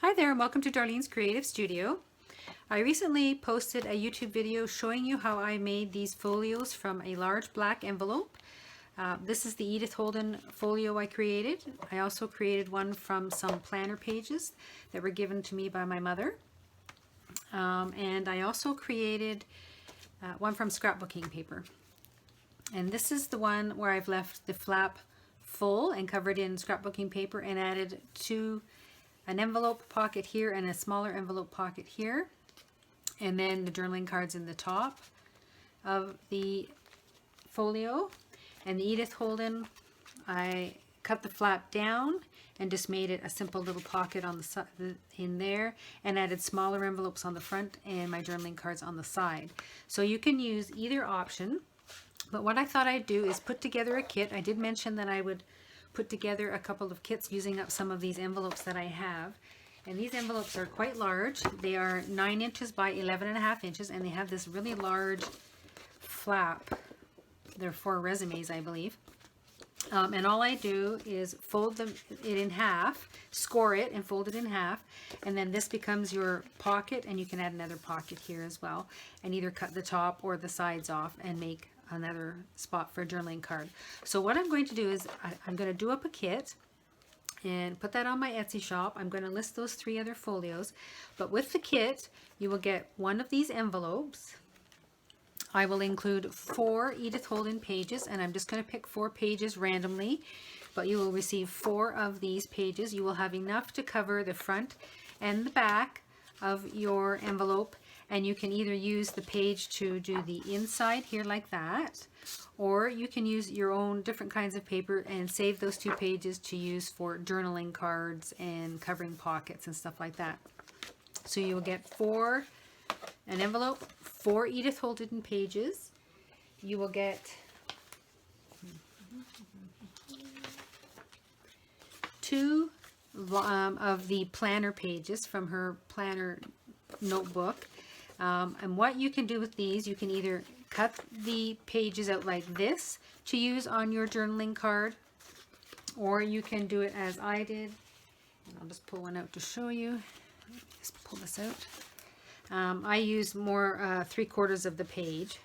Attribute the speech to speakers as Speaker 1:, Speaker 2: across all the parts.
Speaker 1: Hi there and welcome to Darlene's Creative Studio. I recently posted a YouTube video showing you how I made these folios from a large black envelope. This is the Edith Holden folio I created. I also created one from some planner pages that were given to me by my mother. And I also created one from scrapbooking paper. And this is the one where I've left the flap full and covered in scrapbooking paper and added an envelope pocket here and a smaller envelope pocket here, and then the journaling cards in the top of the folio. And the Edith Holden, I cut the flap down and just made it a simple little pocket on the side in there, and added smaller envelopes on the front and my journaling cards on the side. So you can use either option, but what I thought I'd do is put together a kit. I did mention that I would put together a couple of kits using up some of these envelopes that I have. And these envelopes are quite large. They are 9 inches by 11.5 inches, and they have this really large flap. They're for resumes, I believe. And all I do is fold it in half, score it and fold it in half, and then this becomes your pocket, and you can add another pocket here as well, and either cut the top or the sides off and make another spot for a journaling card. So what I'm going to do is I'm going to do up a kit and put that on my Etsy shop. I'm going to list those 3 other folios, but with the kit you will get one of these envelopes. I will include 4 Edith Holden pages, and I'm just going to pick 4 pages randomly, but you will receive 4 of these pages. You will have enough to cover the front and the back of your envelope, and you can either use the page to do the inside here like that, or you can use your own different kinds of paper and save those 2 pages to use for journaling cards and covering pockets and stuff like that. So you will get an envelope, 4 Edith Holden pages. You will get 2 of the planner pages from her planner notebook. And what you can do with these, you can either cut the pages out like this to use on your journaling card, or you can do it as I did. And I'll just pull one out to show you. Just pull this out. I used more 3/4 of the page.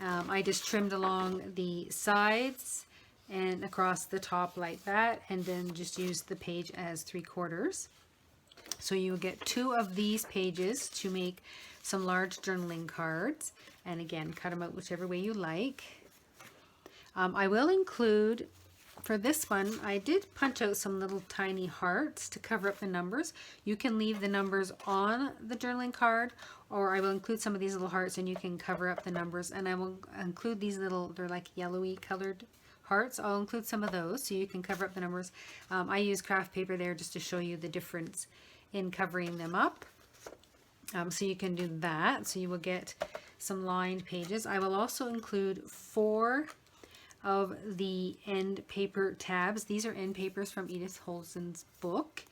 Speaker 1: I just trimmed along the sides and across the top like that, and then just used the page as 3/4. So you'll get 2 of these pages to make some large journaling cards, and again, cut them out whichever way you like. I will include, for this one, I did punch out some little tiny hearts to cover up the numbers. You can leave the numbers on the journaling card, or I will include some of these little hearts and you can cover up the numbers. And I will include these little, they're like yellowy colored hearts. I'll include some of those so you can cover up the numbers. I use craft paper there just to show you the difference in covering them up. So you can do that. So you will get some lined pages. I will also include 4 of the end paper tabs. These are end papers from Edith Holden's book.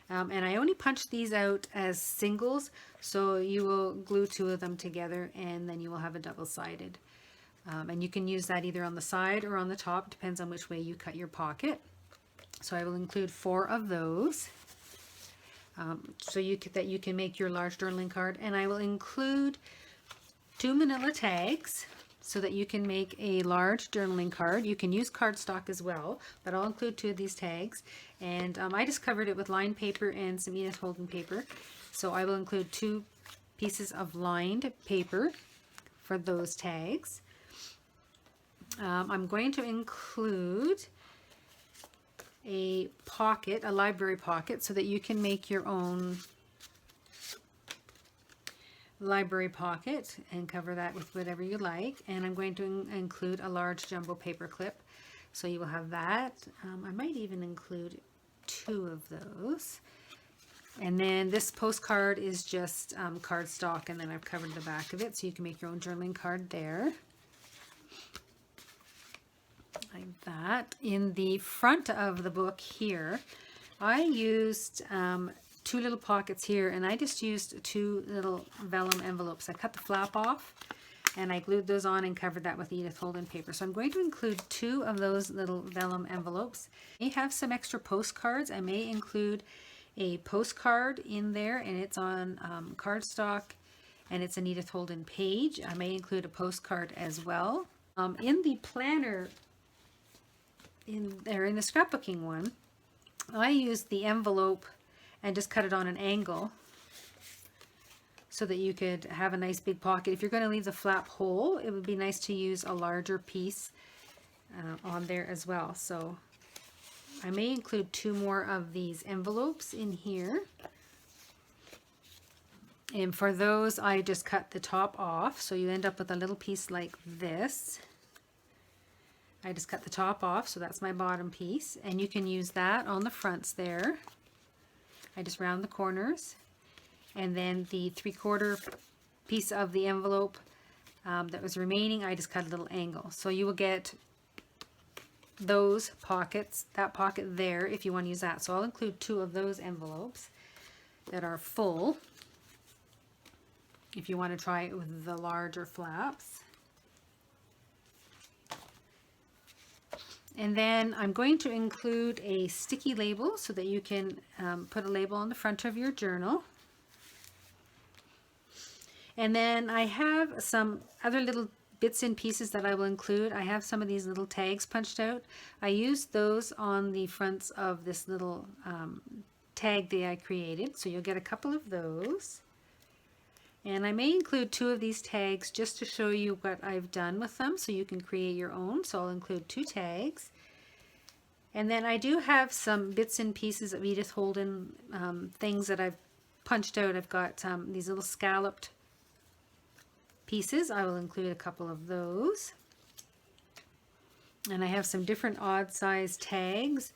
Speaker 1: And I only punched these out as singles, so you will glue 2 of them together and then you will have a double-sided. And you can use that either on the side or on the top, depends on which way you cut your pocket. So I will include 4 of those. So that you can make your large journaling card, and I will include 2 manila tags so that you can make a large journaling card. You can use cardstock as well, but I'll include 2 of these tags, and I just covered it with lined paper and some Edith Holden paper, so I will include 2 pieces of lined paper for those tags. I'm going to include a pocket, a library pocket, so that you can make your own library pocket and cover that with whatever you like. And I'm going to include a large jumbo paper clip, so you will have that. I might even include 2 of those. And then this postcard is just cardstock, and then I've covered the back of it so you can make your own journaling card there. Like that. In the front of the book here, I used 2 little pockets here, and I just used 2 little vellum envelopes. I cut the flap off and I glued those on and covered that with Edith Holden paper. So I'm going to include 2 of those little vellum envelopes. I may have some extra postcards. I may include a postcard in there, and it's on cardstock, and it's an Edith Holden page. I may include a postcard as well. In the planner, in the scrapbooking one, I used the envelope and just cut it on an angle so that you could have a nice big pocket. If you're going to leave the flap whole, it would be nice to use a larger piece on there as well. So I may include 2 more of these envelopes in here. And for those, I just cut the top off. So you end up with a little piece like this. I just cut the top off, so that's my bottom piece. And you can use that on the fronts there. I just round the corners. And then the 3/4 piece of the envelope that was remaining, I just cut a little angle. So you will get those pockets, that pocket there, if you want to use that. So I'll include 2 of those envelopes that are full, if you want to try it with the larger flaps. And then I'm going to include a sticky label so that you can put a label on the front of your journal. And then I have some other little bits and pieces that I will include. I have some of these little tags punched out. I used those on the fronts of this little tag that I created. So you'll get a couple of those. And I may include 2 of these tags just to show you what I've done with them so you can create your own. So I'll include 2 tags. And then I do have some bits and pieces of Edith Holden things that I've punched out. I've got these little scalloped pieces. I will include a couple of those. And I have some different odd size tags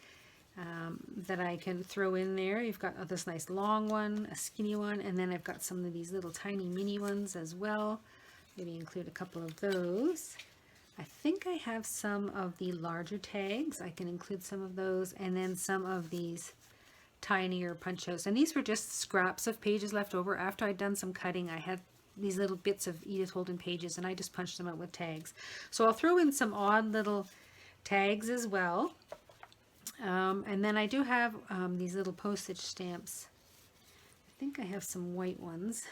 Speaker 1: that I can throw in there. You've got this nice long one, a skinny one, and then I've got some of these little tiny mini ones as well. Maybe include a couple of those. I think I have some of the larger tags. I can include some of those, and then some of these tinier punch outs. And these were just scraps of pages left over. After I'd done some cutting, I had these little bits of Edith Holden pages, and I just punched them out with tags. So I'll throw in some odd little tags as well. And then I do have these little postage stamps. I think I have some white ones.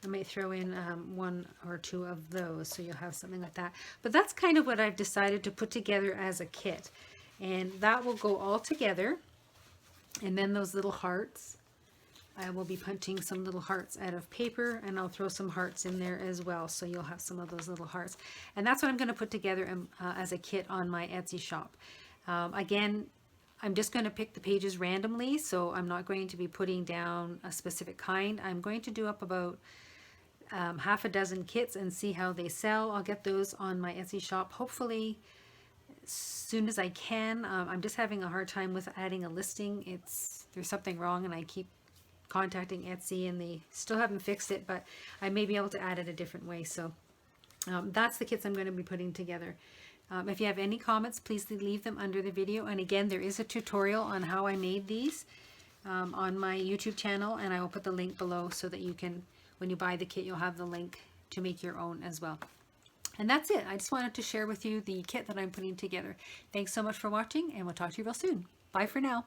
Speaker 1: I might throw in 1 or 2 of those, so you'll have something like that. But that's kind of what I've decided to put together as a kit. And that will go all together. And then those little hearts, I will be punching some little hearts out of paper, and I'll throw some hearts in there as well. So you'll have some of those little hearts. And that's what I'm going to put together as a kit on my Etsy shop. Again, I'm just going to pick the pages randomly, so I'm not going to be putting down a specific kind. I'm going to do up about half a dozen kits and see how they sell. I'll get those on my Etsy shop hopefully as soon as I can. I'm just having a hard time with adding a listing. There's something wrong, and I keep contacting Etsy and they still haven't fixed it, but I may be able to add it a different way. So that's the kits I'm going to be putting together. If you have any comments, please leave them under the video. And again, there is a tutorial on how I made these on my YouTube channel, and I will put the link below so that you can, when you buy the kit, you'll have the link to make your own as well. And that's it. I just wanted to share with you the kit that I'm putting together. Thanks so much for watching, and we'll talk to you real soon. Bye for now.